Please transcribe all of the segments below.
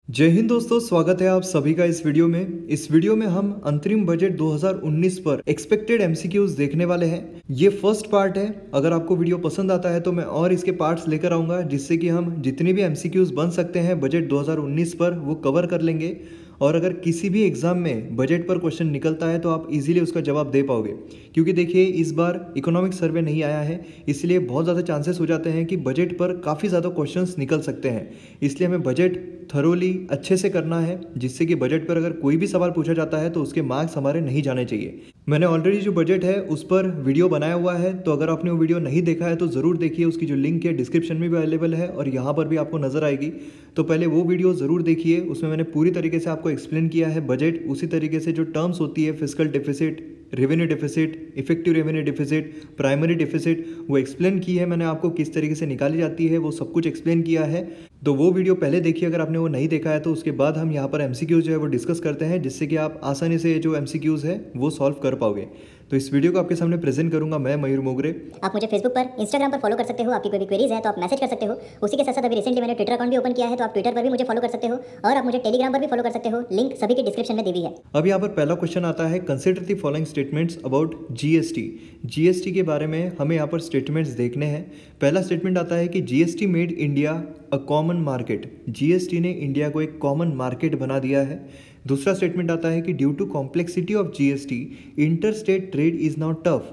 जय हिंद दोस्तों, स्वागत है आप सभी का इस वीडियो में। इस वीडियो में हम अंतरिम बजट 2019 पर एक्सपेक्टेड एमसीक्यूज देखने वाले हैं। ये फर्स्ट पार्ट है। अगर आपको वीडियो पसंद आता है तो मैं और इसके पार्ट्स लेकर आऊँगा, जिससे कि हम जितने भी एमसीक्यूज बन सकते हैं बजट 2019 पर वो कवर कर लेंगे। और अगर किसी भी एग्जाम में बजट पर क्वेश्चन निकलता है तो आप इजीली उसका जवाब दे पाओगे, क्योंकि देखिए इस बार इकोनॉमिक सर्वे नहीं आया है, इसलिए बहुत ज़्यादा चांसेस हो जाते हैं कि बजट पर काफ़ी ज़्यादा क्वेश्चंस निकल सकते हैं। इसलिए हमें बजट थरोली अच्छे से करना है, जिससे कि बजट पर अगर कोई भी सवाल पूछा जाता है तो उसके मार्क्स हमारे नहीं जाने चाहिए। मैंने ऑलरेडी जो बजट है उस पर वीडियो बनाया हुआ है, तो अगर आपने वो वीडियो नहीं देखा है तो ज़रूर देखिए। उसकी जो लिंक है डिस्क्रिप्शन में भी अवेलेबल है और यहाँ पर भी आपको नजर आएगी। तो पहले वो वीडियो ज़रूर देखिए, उसमें मैंने पूरी तरीके से आपको एक्सप्लेन किया है बजट। उसी तरीके से जो टर्म्स होती है fiscal deficit, revenue deficit, effective revenue deficit, primary deficit, वो एक्सप्लेन की है मैंने आपको किस तरीके से निकाली जाती है, वो सब कुछ एक्सप्लेन किया है। तो वो वीडियो पहले देखिए अगर आपने वो नहीं देखा है तो। उसके बाद हम यहाँ पर एमसीक्यूज जो है वो डिस्कस करते हैं, जिससे कि आप आसानी से जो एमसीक्यूज है वो सॉल्व कर पाओगे। तो इस वीडियो को आपके सामने प्रेजेंट करूंगा मैं, मयूर मोगरे। आप मुझे फेसबुक पर, इंस्टाग्राम पर फॉलो कर सकते हो। आपकी कोई भी क्वेरीज है तो आप मैसेज कर सकते हो। उसी के साथ साथ अभी रिसेंटली मैंने ट्विटर अकाउंट भी ओपन किया है, तो आप ट्विटर पर भी मुझे फॉलो कर सकते हो और आप मुझे टेलीग्राम पर भी फॉलो कर सकते हो। लिंक सभी के डिस्क्रिप्शन में दी हुई है। अब यहाँ पर पहला क्वेश्चन आता है, consider the following statements about GST. GST के बारे में हमें यहाँ पर स्टेटमेंट्स देखने हैं। पहला स्टेटमेंट आता है कि GST made India a common market. GST ने इंडिया को एक कॉमन मार्केट बना दिया है। दूसरा स्टेटमेंट आता है कि due to complexity of GST inter state trade is now tough.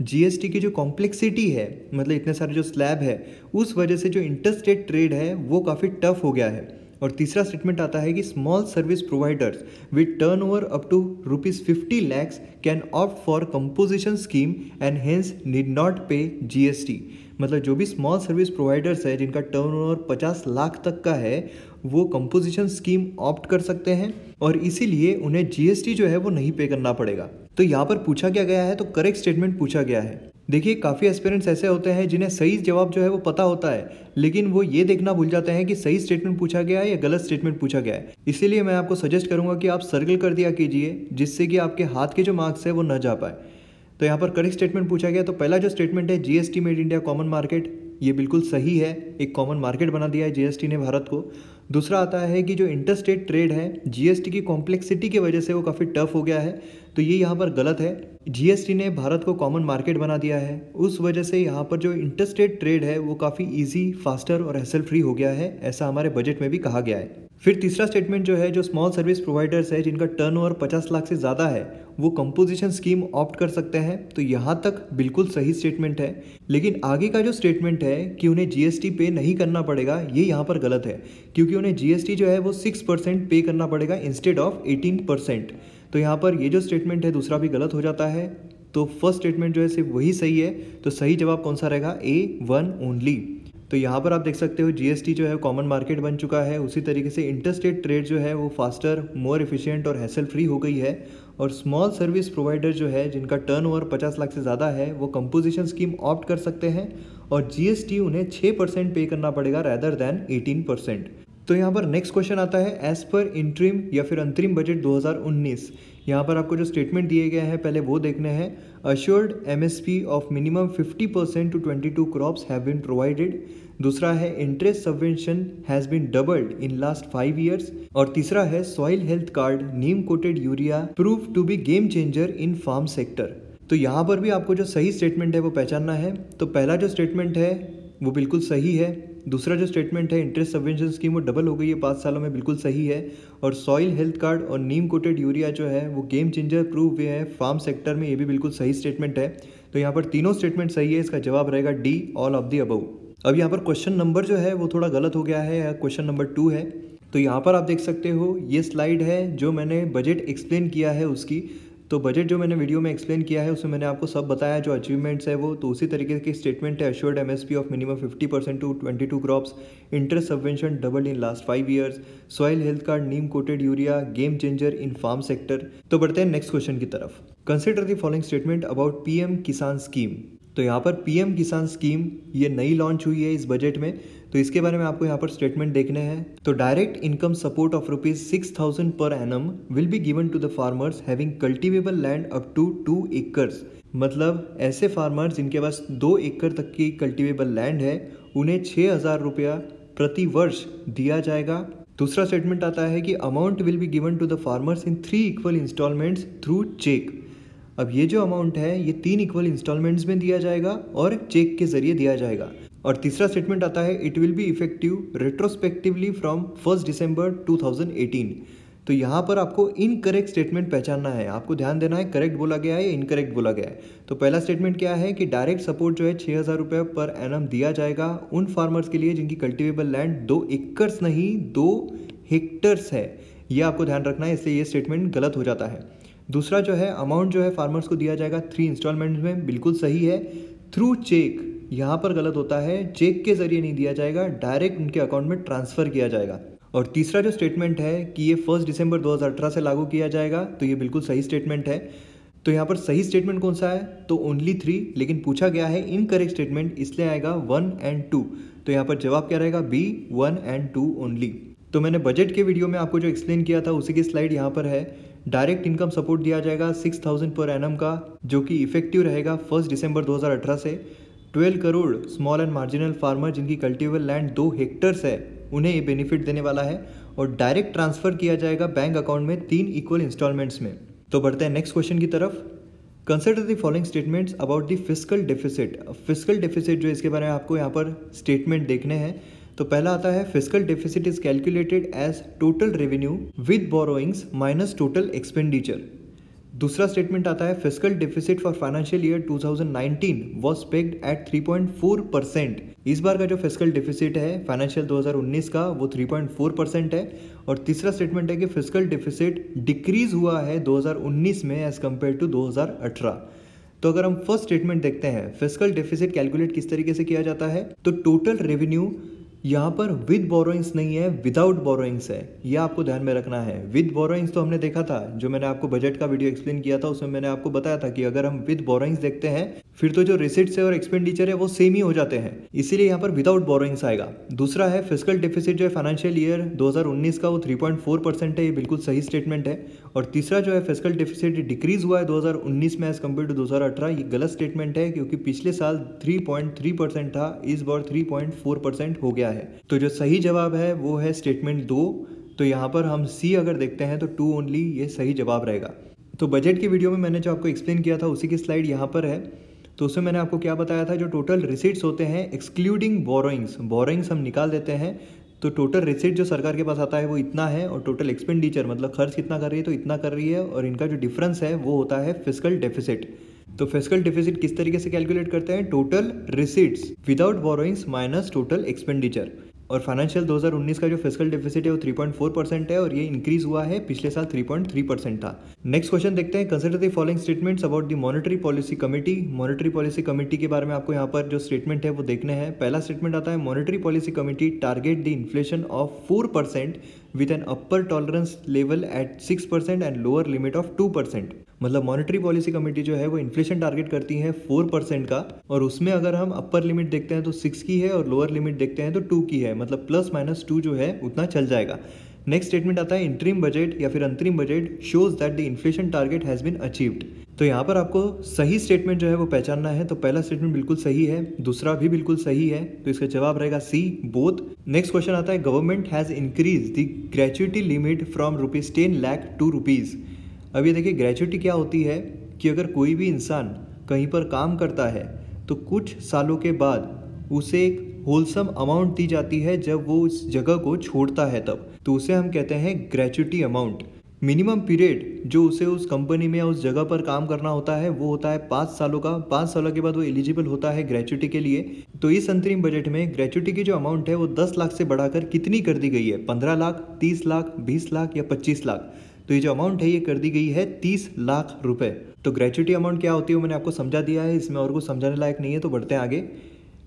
GST की जो कॉम्प्लेक्सिटी है, मतलब इतने सारे जो स्लैब है, उस वजह से जो इंटर स्टेट ट्रेड है वो काफ़ी टफ हो गया है। और तीसरा स्टेटमेंट आता है कि small service providers with turnover up to ₹50 lakhs can opt for composition scheme and hence need not pay GST. मतलब जो भी स्मॉल सर्विस प्रोवाइडर्स है जिनका टर्नओवर 50 लाख तक का है, वो कंपोजिशन स्कीम ऑप्ट कर सकते हैं और इसीलिए उन्हें जीएसटी जो है वो नहीं पे करना पड़ेगा। तो यहाँ पर पूछा क्या गया है, तो करेक्ट स्टेटमेंट पूछा गया है। देखिए काफ़ी एस्पिरेंट्स ऐसे होते हैं जिन्हें सही जवाब जो है वो पता होता है, लेकिन वो ये देखना भूल जाते हैं कि सही स्टेटमेंट पूछा गया है या गलत स्टेटमेंट पूछा गया है। इसीलिए मैं आपको सजेस्ट करूंगा कि आप सर्कल कर दिया कीजिए, जिससे कि आपके हाथ के जो मार्क्स है वो न जा पाए। तो यहाँ पर करेक्ट स्टेटमेंट पूछा गया। तो पहला जो स्टेटमेंट है, GST made India common market, ये बिल्कुल सही है। एक कॉमन मार्केट बना दिया है जीएसटी ने भारत को। दूसरा आता है कि जो इंटरस्टेट ट्रेड है, जीएसटी की कॉम्प्लेक्सिटी की वजह से वो काफ़ी टफ हो गया है, तो ये यहाँ पर गलत है। जीएसटी ने भारत को कॉमन मार्केट बना दिया है, उस वजह से यहाँ पर जो इंटरस्टेट ट्रेड है वो काफ़ी इजी, फास्टर और हैसल फ्री हो गया है, ऐसा हमारे बजट में भी कहा गया है। फिर तीसरा स्टेटमेंट जो है, जो स्मॉल सर्विस प्रोवाइडर्स है जिनका टर्नओवर 50 लाख से ज़्यादा है, वो कंपोजिशन स्कीम ऑप्ट कर सकते हैं। तो यहाँ तक बिल्कुल सही स्टेटमेंट है। लेकिन आगे का जो स्टेटमेंट है कि उन्हें जीएसटी पे नहीं करना पड़ेगा, ये यहाँ पर गलत है, क्योंकि उन्हें जीएसटी जो है वो 6% पे करना पड़ेगा इंस्टेड ऑफ 18%। तो यहाँ पर ये जो स्टेटमेंट है दूसरा भी गलत हो जाता है। तो फर्स्ट स्टेटमेंट जो है सिर्फ वही सही है। तो सही जवाब कौन सा रहेगा, A1 ओनली। तो यहाँ पर आप देख सकते हो जीएसटी जो है कॉमन मार्केट बन चुका है। उसी तरीके से इंटरस्टेट ट्रेड जो है वो फास्टर, मोर एफिशिएंट और हैसल फ्री हो गई है। और स्मॉल सर्विस प्रोवाइडर जो है जिनका टर्नओवर 50 लाख से ज़्यादा है, वो कंपोजिशन स्कीम ऑप्ट कर सकते हैं और जीएसटी उन्हें 6% पे करना पड़ेगा रैदर दैन 18%। तो यहाँ पर नेक्स्ट क्वेश्चन आता है, एज पर इंटरिम या फिर अंतरिम बजट 2019। यहाँ पर आपको जो स्टेटमेंट दिए गए हैं पहले वो देखने हैं। Assured MSP of minimum 50% to 22 crops have been provided. दूसरा है, interest subvention has been doubled in last 5 years। और तीसरा है, soil health card neem coated urea prove to be game changer in farm sector. तो यहाँ पर भी आपको जो सही स्टेटमेंट है वो पहचानना है। तो पहला जो स्टेटमेंट है वो बिल्कुल सही है। दूसरा जो स्टेटमेंट है, इंटरेस्ट सबवेंशन स्कीम वो डबल हो गई है 5 सालों में, बिल्कुल सही है। और सॉइल हेल्थ कार्ड और नीम कोटेड यूरिया जो है वो गेम चेंजर प्रूव हुए हैं फार्म सेक्टर में, ये भी बिल्कुल सही स्टेटमेंट है। तो यहाँ पर तीनों स्टेटमेंट सही है, इसका जवाब रहेगा D, all of the above. अब यहाँ पर क्वेश्चन नंबर जो है वो थोड़ा गलत हो गया है, क्वेश्चन नंबर 2 है। तो यहाँ पर आप देख सकते हो ये स्लाइड है जो मैंने बजट एक्सप्लेन किया है उसकी। तो बजट जो मैंने वीडियो में एक्सप्लेन किया है उसमें मैंने आपको सब बताया जो अचीवमेंट्स है वो। तो उसी तरीके की स्टेटमेंट है, assured MSP of minimum 50% to 22 crops, interest subvention doubled in last 5 years, soil health card neem coated urea game changer in farm sector. तो बढ़ते हैं नेक्स्ट क्वेश्चन की तरफ। Consider the following statement about PM Kisan scheme. तो यहाँ पर PM Kisan scheme ये नई लॉन्च हुई है इस बजट में, तो इसके बारे में आपको यहाँ पर स्टेटमेंट देखने हैं। तो direct income support of ₹6,000 per annum will be given to the farmers having cultivable land up to 2 acres। मतलब ऐसे फार्मर्स जिनके पास 2 एकड़ तक की कल्टिवेबल लैंड है, उन्हें ₹6,000 प्रति वर्ष दिया जाएगा। दूसरा स्टेटमेंट आता है कि amount will be given to the farmers in 3 equal instalments through cheque. अब ये जो अमाउंट है ये 3 इक्वल इंस्टॉलमेंट्स में दिया जाएगा और चेक के जरिए दिया जाएगा। और तीसरा स्टेटमेंट आता है it will be effective retrospectively from 1 दिसंबर 2018। तो यहाँ पर आपको इनकरेक्ट स्टेटमेंट पहचानना है, आपको ध्यान देना है करेक्ट बोला गया है या इनकरेक्ट बोला गया है। तो पहला स्टेटमेंट क्या है कि डायरेक्ट सपोर्ट जो है 6,000 रुपये पर एनम दिया जाएगा उन फार्मर्स के लिए जिनकी कल्टिवेबल लैंड 2 एकड़ नहीं 2 हेक्टर्स है। ये आपको ध्यान रखना है, इसलिए ये स्टेटमेंट गलत हो जाता है। दूसरा जो है अमाउंट जो है फार्मर्स को दिया जाएगा 3 इंस्टॉलमेंट्स में, बिल्कुल सही है। थ्रू चेक यहाँ पर गलत होता है, चेक के जरिए नहीं दिया जाएगा, डायरेक्ट उनके अकाउंट में ट्रांसफर किया जाएगा। और तीसरा जो स्टेटमेंट है कि ये 1 दिसंबर 2018 से लागू किया जाएगा, तो ये बिल्कुल सही स्टेटमेंट है। तो यहाँ पर सही स्टेटमेंट कौन सा है, तो ओनली 3, लेकिन पूछा गया है इनकरेक्ट स्टेटमेंट, इसलिए आएगा 1 और 2। तो यहाँ पर जवाब क्या रहेगा, बी 1 और 2 ओनली। तो मैंने बजट के वीडियो में आपको जो एक्सप्लेन किया था उसी की स्लाइड यहाँ पर है। डायरेक्ट इनकम सपोर्ट दिया जाएगा 6,000 पर एनम का, जो कि इफेक्टिव रहेगा 1 दिसंबर 2018 से। 12 crore small and marginal farmer जिनकी कल्टिवेबल लैंड 2 हेक्टर्स है उन्हें ये बेनिफिट देने वाला है। और डायरेक्ट ट्रांसफर किया जाएगा बैंक अकाउंट में 3 इक्वल इंस्टॉलमेंट्स में। तो बढ़ते हैं नेक्स्ट क्वेश्चन की तरफ। Consider the following statements about the fiscal deficit. Fiscal deficit जो इसके बारे में आपको यहाँ पर स्टेटमेंट देखने हैं। तो पहला आता है fiscal deficit is calculated as total revenue with borrowings minus total expenditure. दूसरा स्टेटमेंट आता है fiscal deficit for financial year 2019 was pegged at 3.4%। इस बार का जो फिस्कल डेफिसिट है फाइनेंशियल 2019 का वो 3.4% है। और तीसरा स्टेटमेंट है कि फिस्कल डेफिसिट डिक्रीज हुआ है 2019 में एज कम्पेयर टू 2018। तो अगर हम फर्स्ट स्टेटमेंट देखते हैं फिस्कल डेफिसिट कैलकुलेट किस तरीके से किया जाता है, तो टोटल रेवेन्यू यहाँ पर विद बोरोइंग्स नहीं है, विदाउट बोरोइंग्स है, यह आपको ध्यान में रखना है। विद बोरोइंग्स तो हमने देखा था, जो मैंने आपको बजट का वीडियो एक्सप्लेन किया था उसमें मैंने आपको बताया था कि अगर हम विद बोरोइंग्स देखते हैं फिर तो जो रिसिट्स है और एक्सपेंडिचर है वो सेम ही हो जाते हैं, इसीलिए यहाँ पर विदाउट बोरोइंग्स आएगा। दूसरा है फिस्कल डेफिसिट जो है फाइनेंशियल ईयर 2019 का वो 3.4% है, ये बिल्कुल सही स्टेटमेंट है। और तीसरा जो है फिस्कल डेफिसिट डिक्रीज हुआ है 2019 में एज कम्पेयर टू 2018, ये गलत स्टेटमेंट है क्योंकि पिछले साल 3.3% था, इस बार 3.4% हो गया है। तो जो सही जवाब है वो है स्टेटमेंट 2। तो यहाँ पर हम सी अगर देखते हैं तो 2 ओनली ये सही जवाब रहेगा। तो बजट की वीडियो में मैंने जो आपको एक्सप्लेन किया था उसी की स्लाइड यहाँ पर है। तो उसमें मैंने आपको क्या बताया था, जो टोटल रिसीट्स होते हैं एक्सक्लूडिंग बोरोइंग्स, बोरोइंग्स हम निकाल देते हैं तो टोटल रिसीट जो सरकार के पास आता है वो इतना है, और टोटल एक्सपेंडिचर मतलब खर्च कितना कर रही है तो इतना कर रही है, और इनका जो डिफरेंस है वो होता है फिस्कल डेफिसिट। तो फिस्कल डेफिसिट किस तरीके से कैलकुलेट करते हैं, total receipts without borrowings minus total expenditure. और फाइनेंशियल 2019 का जो फिस्कल डेफिसिट है वो 3.4% है, और ये इंक्रीज हुआ है, पिछले साल 3.3% था। नेक्स्ट क्वेश्चन देखते हैं, consider the following statements about the monetary policy committee. Monetary policy committee के बारे में आपको यहाँ पर जो स्टेटमेंट है वो देखने हैं। पहला स्टेटमेंट आता है monetary policy committee target the inflation of 4% with an upper tolerance level at 6% and lower limit of 2%। मतलब मॉनेटरी पॉलिसी कमेटी जो है वो इन्फ्लेशन टारगेट करती है 4% का, और उसमें अगर हम अपर लिमिट देखते हैं तो 6 की है और लोअर लिमिट देखते हैं तो 2 की है, मतलब +-2 जो है उतना चल जाएगा। नेक्स्ट स्टेटमेंट आता है इंटरिम बजट या फिर अंतरिम budget shows that the inflation target has been achieved. तो यहाँ पर आपको सही स्टेटमेंट जो है वो पहचानना है। तो पहला स्टेटमेंट बिल्कुल सही है, दूसरा भी बिल्कुल सही है, तो इसका जवाब रहेगा सी बोथ। नेक्स्ट क्वेश्चन आता है government has increase the gratuity limit from ₹10 lakh to ₹। अब ये देखिए ग्रेच्युटी क्या होती है कि अगर कोई भी इंसान कहीं पर काम करता है तो कुछ सालों के बाद उसे एक होलसम अमाउंट दी जाती है जब वो उस जगह को छोड़ता है तब, तो उसे हम कहते हैं ग्रेच्युटी अमाउंट। मिनिमम पीरियड जो उसे उस कंपनी में या उस जगह पर काम करना होता है वो होता है 5 सालों का। 5 सालों के बाद वो एलिजिबल होता है ग्रेच्युटी के लिए। तो इस अंतरिम बजट में ग्रेच्युटी की जो अमाउंट है वो 10 लाख से बढ़ाकर कितनी कर दी गई है, 15 लाख, 30 लाख, 20 लाख या 25 लाख। तो ये जो अमाउंट है ये कर दी गई है 30 लाख रुपए। तो ग्रेच्युटी अमाउंट क्या होती है वो मैंने आपको समझा दिया है, इसमें और कुछ समझाने लायक नहीं है। तो बढ़ते हैं आगे।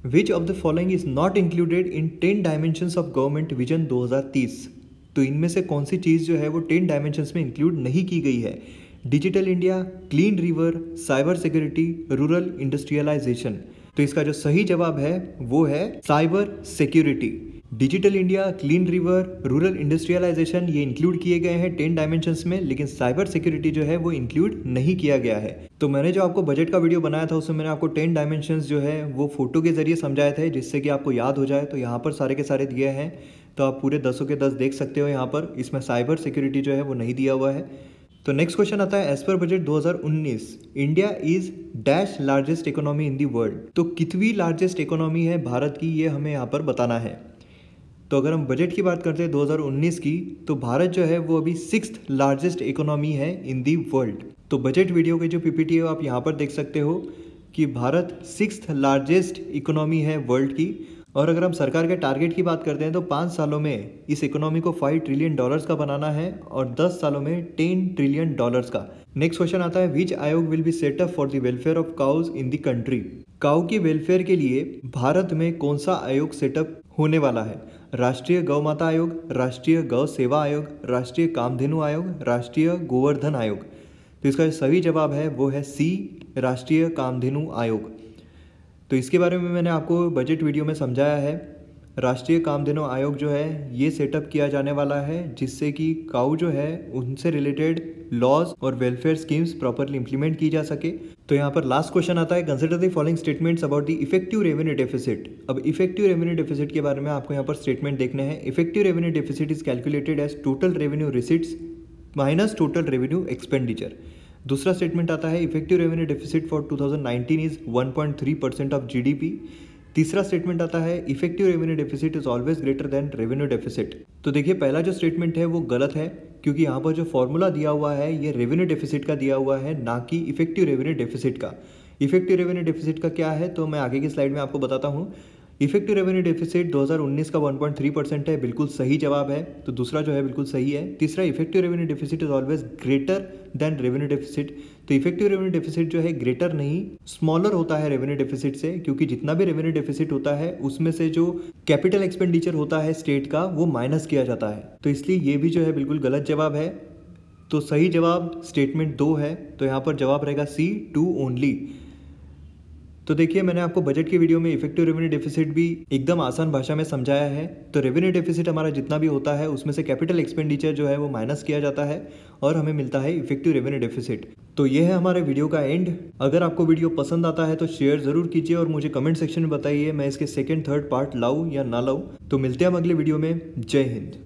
Which of the following is not included in 10 dimensions of government vision 2030। तो इनमें से कौन सी चीज़ जो है वो 10 डायमेंशंस में इंक्लूड नहीं की गई है। Digital India, clean river, cyber security, rural industrialisation. तो इसका जो सही जवाब है वो है cyber security. Digital India, clean river, rural industrialisation ये इंक्लूड किए गए हैं 10 डायमेंशंस में, लेकिन साइबर सिक्योरिटी जो है वो इंक्लूड नहीं किया गया है। तो मैंने जो आपको बजट का वीडियो बनाया था उसमें मैंने आपको 10 डायमेंशंस जो है वो फोटो के जरिए समझाए थे जिससे कि आपको याद हो जाए। तो यहाँ पर सारे के सारे दिए हैं। तो आप पूरे 10 के 10 देख सकते हो यहाँ पर। इसमें साइबर सिक्योरिटी जो है वो नहीं दिया हुआ है। तो नेक्स्ट क्वेश्चन आता है, एज पर budget 2019 India is dash largest economy in the world. तो कितनी लार्जेस्ट इकोनॉमी है भारत की, ये हमें यहाँ पर बताना है। तो अगर हम बजट की बात करते हैं 2019 की, तो भारत जो है वो अभी 6th लार्जेस्ट इकोनॉमी है इन दी वर्ल्ड। तो बजट वीडियो के जो पीपीटी है आप यहाँ पर देख सकते हो कि भारत 6th लार्जेस्ट इकोनॉमी है वर्ल्ड की। और अगर हम सरकार के टारगेट की बात करते हैं तो 5 सालों में इस इकोनॉमी को $5 ट्रिलियन का बनाना है और 10 सालों में $10 ट्रिलियन का। नेक्स्ट क्वेश्चन आता है, विच आयोग will be set up for the welfare of cows in the country. Cow की वेलफेयर के लिए भारत में कौन सा आयोग सेटअप होने वाला है? राष्ट्रीय गौ माता आयोग, राष्ट्रीय गौ सेवा आयोग, राष्ट्रीय कामधेनु आयोग, राष्ट्रीय गोवर्धन आयोग। तो इसका सही जवाब है वो है सी, राष्ट्रीय कामधेनु आयोग। तो इसके बारे में मैंने आपको बजट वीडियो में समझाया है। राष्ट्रीय कामधेनु आयोग जो है ये सेटअप किया जाने वाला है जिससे कि काऊ जो है उनसे रिलेटेड लॉज और वेलफेयर स्कीम्स प्रॉपरली इंप्लीमेंट की जा सके। तो यहाँ पर लास्ट क्वेश्चन आता है, consider the following statements about the effective revenue deficit. अब इफेक्टिव रेवेन्यू डेफिसिट के बारे में आपको यहाँ पर स्टेटमेंट देखने हैं। Effective revenue deficit is calculated as total revenue receipts minus total revenue expenditure. दूसरा स्टेटमेंट आता है, effective revenue deficit for 2019 is 1.3% of GDP. तीसरा स्टेटमेंट आता है, effective revenue deficit is always greater than revenue deficit. तो देखिए पहला जो स्टेटमेंट है वो गलत है क्योंकि यहाँ पर जो फॉर्मूला दिया हुआ है ये रेवेन्यू डेफिसिट का दिया हुआ है, ना कि इफेक्टिव रेवेन्यू डेफिसिट का। इफेक्टिव रेवेन्यू डेफिसिट का क्या है तो मैं आगे की स्लाइड में आपको बताता हूँ। इफेक्टिव रेवेन्यू डेफिसिट 2019 का 1.3% है, बिल्कुल सही जवाब है। तो दूसरा जो है बिल्कुल सही है। तीसरा, effective revenue deficit is always greater than revenue deficit. तो इफेक्टिव रेवेन्यू डेफिसिट जो है ग्रेटर नहीं स्मॉलर होता है रेवेन्यू डेफिसिट से, क्योंकि जितना भी रेवेन्यू डेफिसिट होता है उसमें से जो कैपिटल एक्सपेंडिचर होता है स्टेट का वो माइनस किया जाता है। तो इसलिए ये भी जो है बिल्कुल गलत जवाब है। तो सही जवाब स्टेटमेंट 2 है। तो यहाँ पर जवाब रहेगा C, 2 ओनली। तो देखिए मैंने आपको बजट की वीडियो में इफेक्टिव रेवेन्यू डेफिसिट भी एकदम आसान भाषा में समझाया है। तो रेवेन्यू डेफिसिट हमारा जितना भी होता है उसमें से कैपिटल एक्सपेंडिचर जो है वो माइनस किया जाता है और हमें मिलता है इफेक्टिव रेवेन्यू डेफिसिट। तो ये है हमारे वीडियो का एंड। अगर आपको वीडियो पसंद आता है तो शेयर जरूर कीजिए और मुझे कमेंट सेक्शन में बताइए मैं इसके सेकंड थर्ड पार्ट लाऊं या ना लाऊं। तो मिलते हैं हम अगले वीडियो में। जय हिंद।